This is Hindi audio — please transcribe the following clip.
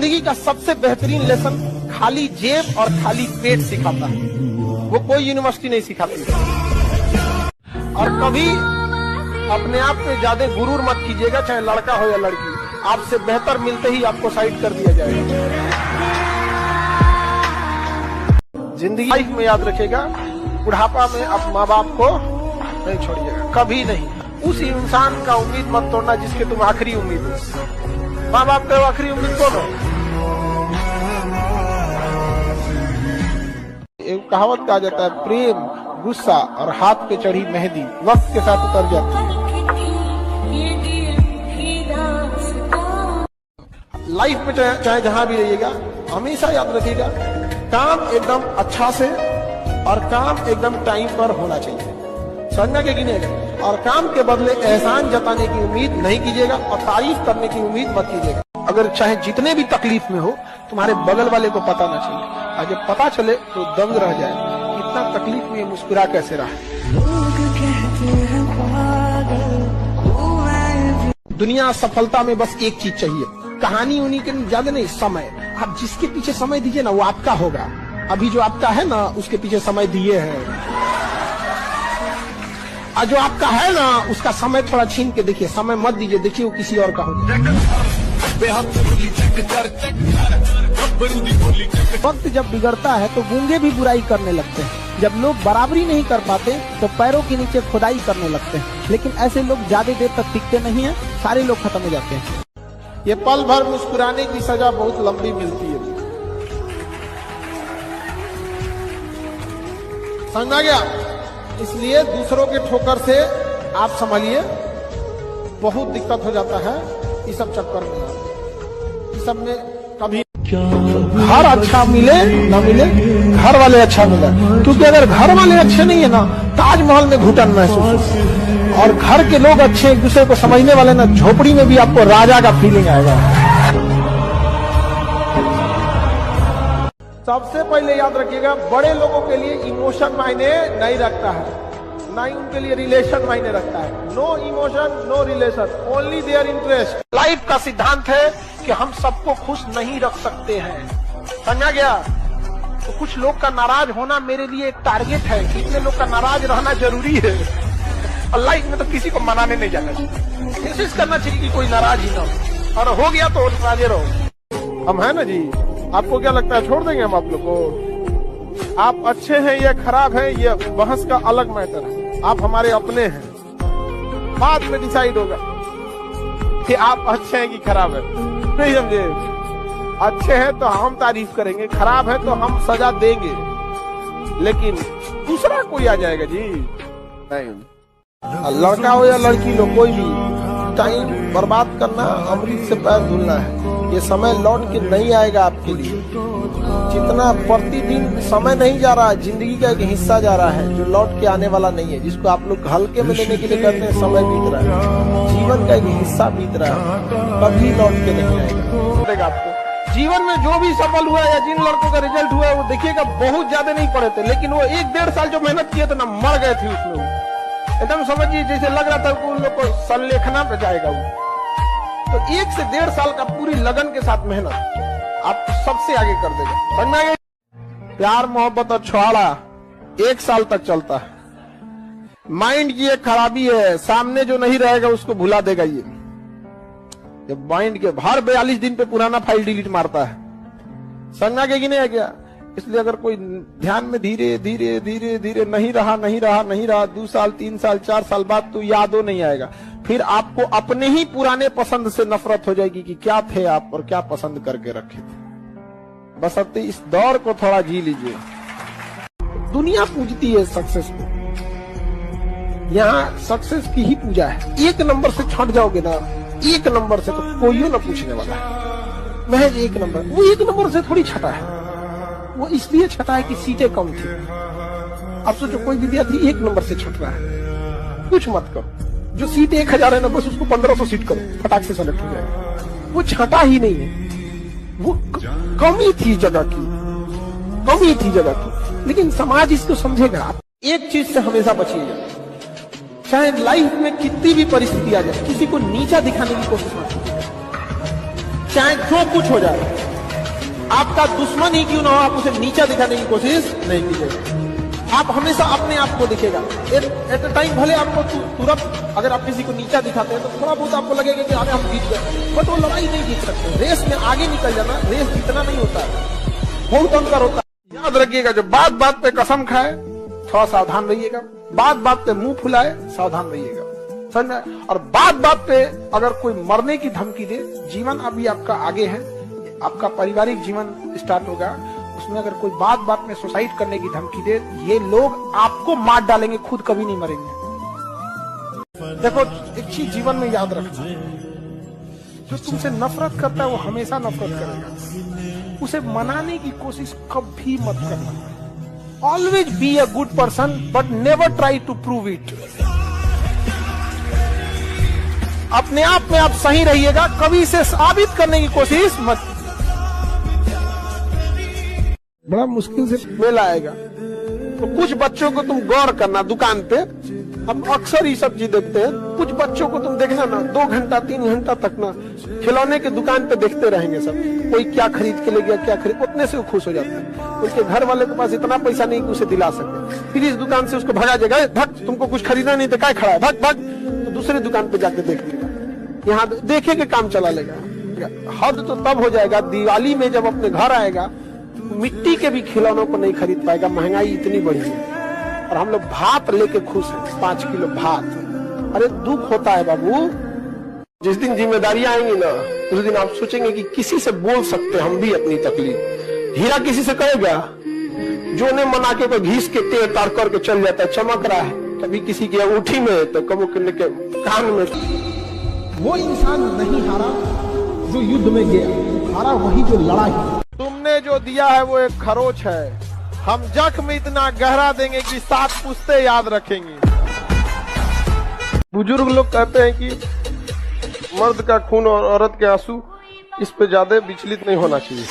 जिंदगी का सबसे बेहतरीन लेसन खाली जेब और खाली पेट सिखाता है, वो कोई यूनिवर्सिटी नहीं सिखाती। और कभी अपने आप पे ज्यादा गुरूर मत कीजिएगा, चाहे लड़का हो या लड़की, आपसे बेहतर मिलते ही आपको साइड कर दिया जाएगा। जिंदगी लाइफ में याद रखिएगा, बुढ़ापा में आप माँ बाप को नहीं छोड़िएगा, कभी नहीं। उस इंसान का उम्मीद मत तोड़ना जिसके तुम आखिरी उम्मीद हो। माँ बाप का आखिरी उम्मीद कौन हो? एक कहावत कहा जाता है, प्रेम, गुस्सा और हाथ पे चढ़ी मेहंदी वक्त के साथ उतर जाती है। लाइफ में चाहे जहां भी रहिएगा, हमेशा याद रखिएगा, काम एकदम अच्छा से और काम एकदम टाइम पर होना चाहिए, समझना के गिनेगा। और काम के बदले एहसान जताने की उम्मीद नहीं कीजिएगा और तारीफ करने की उम्मीद मत कीजिएगा। अगर चाहे जितने भी तकलीफ में हो, तुम्हारे बगल वाले को पता ना चले, और जब पता चले तो दंग रह जाए, इतना तकलीफ में मुस्कुरा कैसे रहा। दुनिया सफलता में बस एक चीज चाहिए, कहानी उन्हीं के ज्यादा नहीं, समय। आप जिसके पीछे समय दीजिए ना, वो आपका होगा। अभी जो आपका है ना, उसके पीछे समय दिए हैं, और जो आपका है ना, उसका समय थोड़ा छीन के देखिए, समय मत दीजिए, देखिए वो किसी और का हो जाए। वक्त जब बिगड़ता है तो गूंगे भी बुराई करने लगते हैं। जब लोग बराबरी नहीं कर पाते तो पैरों के नीचे खुदाई करने लगते हैं। लेकिन ऐसे लोग ज्यादा देर तक टिकते नहीं हैं, सारे लोग खत्म हो जाते हैं। ये पल भर मुस्कुराने की सजा बहुत लंबी मिलती है, समझा गया? इसलिए दूसरों के ठोकर से आप संभालिए, बहुत दिक्कत हो जाता है इस सब चक्कर में। इस सब में कभी घर अच्छा मिले ना मिले, घर वाले अच्छा मिले, क्योंकि अगर घर वाले अच्छे नहीं है ना, ताजमहल में घुटन महसूस, और घर के लोग अच्छे, एक दूसरे को समझने वाले ना, झोपड़ी में भी आपको राजा का फीलिंग आएगा। सबसे पहले याद रखिएगा, बड़े लोगों के लिए इमोशन मायने नहीं रखता है, ना ही उनके लिए रिलेशन मायने रखता है। No emotion, no relation, only their interest. Life का सिद्धांत है कि हम सबको खुश नहीं रख सकते हैं, समझा गया? तो कुछ लोग का नाराज होना मेरे लिए एक टारगेट है, कितने लोग का नाराज रहना जरूरी है। और लाइफ में तो किसी को मनाने नहीं जाना चाहिए, कोशिश करना चाहिए कि कोई नाराज ही ना हो, और हो गया तो नाराजे रहो। हम है ना जी, आपको क्या लगता है छोड़ देंगे हम आप लोग को? आप अच्छे हैं या खराब हैं, ये बहस का अलग मैटर है। आप हमारे अपने हैं, बाद में डिसाइड होगा कि आप अच्छे हैं कि खराब है, नहीं समझे? अच्छे हैं तो हम तारीफ करेंगे, खराब है तो हम सजा देंगे, लेकिन दूसरा कोई आ जाएगा जी नहीं। लड़का हो या लड़की लो, कोई भी टाइम बर्बाद करना अमृत से पैर धुलना है। ये समय लौट के नहीं आएगा आपके लिए। जितना प्रतिदिन समय नहीं जा रहा है, जिंदगी का एक हिस्सा जा रहा है जो लौट के आने वाला नहीं है, जिसको आप लोग हल्के में लेने के लिए करते हैं। समय बीत रहा है, जीवन का एक हिस्सा बीत रहा है, कभी लौट के नहीं आएगा। आपको जीवन में जो भी सफल हुआ या जिन लड़कों का रिजल्ट हुआ है, वो देखिएगा बहुत ज्यादा नहीं पढ़े थे, लेकिन वो 1-1.5 साल जो मेहनत किए थे ना, मर गए थे उसमें। एकदम समझिए जैसे लग रहा था उन लोग को संलेखना पे जाएगा वो। तो 1 से 1.5 साल का पूरी लगन के साथ मेहनत आपको सबसे आगे कर देगा, समझ में आ गया? प्यार, मोहब्बत और छुआड़ा 1 साल तक चलता है। माइंड की एक खराबी है, सामने जो नहीं रहेगा उसको भुला देगा ये। जब माइंड के हर 42 दिन पे पुराना फाइल डिलीट मारता है, समझ में आ गया कि नहीं आ गया? इसलिए अगर कोई ध्यान में धीरे धीरे धीरे धीरे नहीं रहा 2 साल 3 साल 4 साल बाद तो यादों नहीं आएगा। फिर आपको अपने ही पुराने पसंद से नफरत हो जाएगी कि क्या थे आप और क्या पसंद करके रखे थे। बस अब इस दौर को थोड़ा जी लीजिए। दुनिया पूजती है सक्सेस को, यहाँ सक्सेस की ही पूजा है। 1 नंबर से छट जाओगे ना, 1 नंबर से, तो कोई ना पूछने वाला है। महज 1 नंबर, वो 1 नंबर से थोड़ी छटा है, वो इसलिए छटा है कि सीटें कम थी। अब सोचो कोई विद्यार्थी 1 नंबर से छट रहा है, कुछ मत करो, जो सीट 1000 है ना, बस उसको 1500 सीट करो, फटाक से सेलेक्ट हो जाएगा। वो छटा ही नहीं है, वो कमी थी जगह की, कमी थी जगह की, लेकिन समाज इसको समझेगा। एक चीज से हमेशा बचिएगा, चाहे लाइफ में कितनी भी परिस्थिति आ जाए, किसी को नीचा दिखाने की कोशिश मत कीजिए, चाहे जो कुछ हो जाए। आपका दुश्मन ही क्यों ना हो, आप उसे नीचा दिखाने की कोशिश नहीं कीजिएगा। आप हमेशा अपने आप को दिखेगा। एट अ टाइम भले आपको तुरंत अगर आप किसी को नीचा दिखाते हैं तो थोड़ा बहुत आपको लगेगा कि अरे हम जीत गए, बट वो लड़ाई नहीं जीत सकते। रेस में आगे निकल जाना, रेस जीतना नहीं होता है, बहुत अंतर होता है। याद रखिएगा, जो बात बात पे कसम खाए थोड़ा सावधान रहिएगा, बात बात पे मुंह फुलाए सावधान रहिएगा, समझ। और बात बात पे अगर कोई मरने की धमकी दे, जीवन अभी आपका आगे है, आपका पारिवारिक जीवन स्टार्ट होगा, उसमें अगर कोई बात बात में सुसाइड करने की धमकी दे, ये लोग आपको मार डालेंगे, खुद कभी नहीं मरेंगे। देखो, एक चीज जीवन में याद रखना, जो तुमसे नफरत करता है वो हमेशा नफरत करेगा, उसे मनाने की कोशिश कभी मत करना। Always be a good person but never try to prove it. अपने आप में आप सही रहिएगा, कभी इसे साबित करने की कोशिश मत। बड़ा मुश्किल से मेल आएगा, तो कुछ बच्चों को तुम गौर करना, दुकान पे हम अक्सर ये सब चीज देखते हैं, कुछ बच्चों को तुम देखना ना 2 घंटा 3 घंटा तक ना खिलौने के दुकान पे देखते रहेंगे सब, कोई क्या खरीद के ले गया, क्या खरीद, उतने से वो खुश हो जाते हैं। उनके घर वाले के पास इतना पैसा नहीं कि उसे दिला सके, फिर इस दुकान से उसको भगा देगा, भग तुमको कुछ खरीदना नहीं तो क्या खड़ा है, भग भग, तो दूसरे दुकान पे जाके देख लेगा, यहाँ देखे के काम चला लेगा। हद तो तब हो जाएगा दिवाली में जब अपने घर आएगा, मिट्टी के भी खिलौनों को नहीं खरीद पाएगा, महंगाई इतनी बढ़ी है। और हम लोग भात लेके खुश हैं, 5 किलो भात। अरे दुख होता है बाबू, जिस दिन जिम्मेदारियां आएंगी ना, उस दिन आप सोचेंगे कि किसी से बोल सकते हम भी अपनी तकलीफ। हीरा किसी से कहेगा, जो ने मना के तो घीस के तेल तार करके चल जाता है, चमक रहा है, कभी किसी की अंगूठी में तो कभी के कान में। वो इंसान नहीं हारा जो युद्ध में गया, हारा वही जो लड़ा है। तुमने जो दिया है वो एक खरोच है, हम जख्म इतना गहरा देंगे कि 7 पुश्ते याद रखेंगे। बुजुर्ग लोग कहते हैं कि मर्द का खून और औरत के आंसू, इस पे ज्यादा विचलित नहीं होना चाहिए।